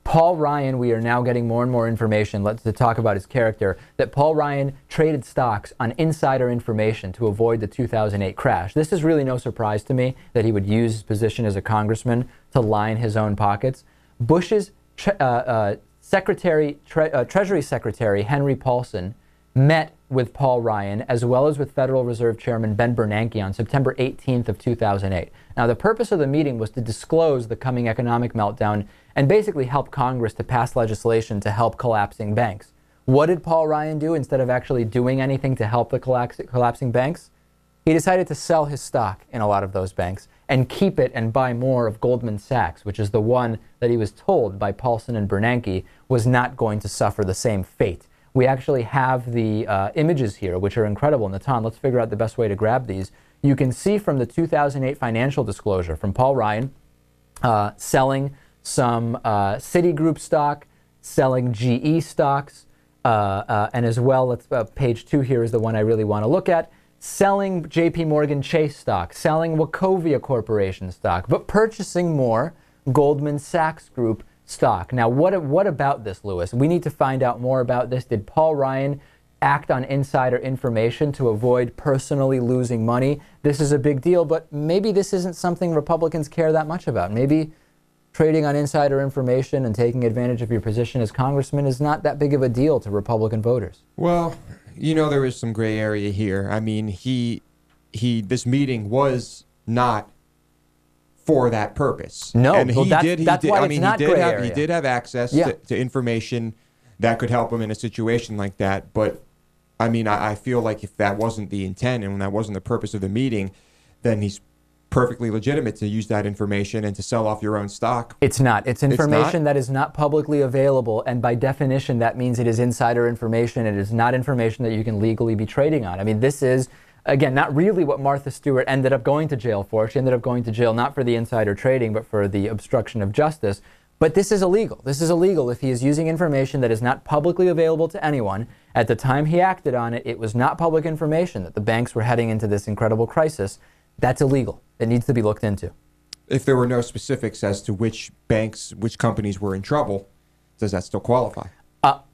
Paul Ryan, we are now getting more and more information to talk about his character, that Paul Ryan traded stocks on insider information to avoid the 2008 crash. This is really no surprise to me that he would use his position as a congressman to line his own pockets. Bush's Treasury Secretary Henry Paulson met with Paul Ryan as well as with Federal Reserve Chairman Ben Bernanke on September 18th of 2008. Now, the purpose of the meeting was to disclose the coming economic meltdown and basically help Congress to pass legislation to help collapsing banks. What did Paul Ryan do instead of actually doing anything to help the collapsing banks? He decided to sell his stock in a lot of those banks and keep it and buy more of Goldman Sachs, which is the one that he was told by Paulson and Bernanke was not going to suffer the same fate. We actually have the images here, which are incredible. Natan, let's figure out the best way to grab these. You can see from the 2008 financial disclosure from Paul Ryan selling some Citigroup stock, selling GE stocks, and as well, page 2 here is the one I really want to look at, selling JP Morgan Chase stock, selling Wachovia Corporation stock, but purchasing more Goldman Sachs Group stock. Now, what about this, Lewis? We need to find out more about this. Did Paul Ryan act on insider information to avoid personally losing money? This is a big deal, but maybe this isn't something Republicans care that much about. Maybe trading on insider information and taking advantage of your position as congressman is not that big of a deal to Republican voters. Well, you know, there is some gray area here. I mean, this meeting was not for that purpose. No, and well, that's why it's not gray area. He did have access to information that could help him in a situation like that. But I mean, I feel like if that wasn't the intent and that wasn't the purpose of the meeting, then he's perfectly legitimate to use that information and to sell off your own stock. It's not. It's information that is not publicly available, and by definition, that means it is insider information. It is not information that you can legally be trading on. I mean, this is, again, not really what Martha Stewart ended up going to jail for. She ended up going to jail not for the insider trading, but for the obstruction of justice. But this is illegal. This is illegal if he is using information that is not publicly available to anyone. At the time he acted on it, it was not public information that the banks were heading into this incredible crisis. That's illegal. It needs to be looked into. If there were no specifics as to which banks, which companies were in trouble, does that still qualify?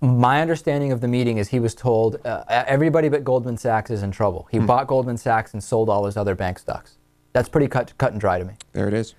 My understanding of the meeting is he was told everybody but Goldman Sachs is in trouble. He bought Goldman Sachs and sold all his other bank stocks. That's pretty cut and dry to me. There it is.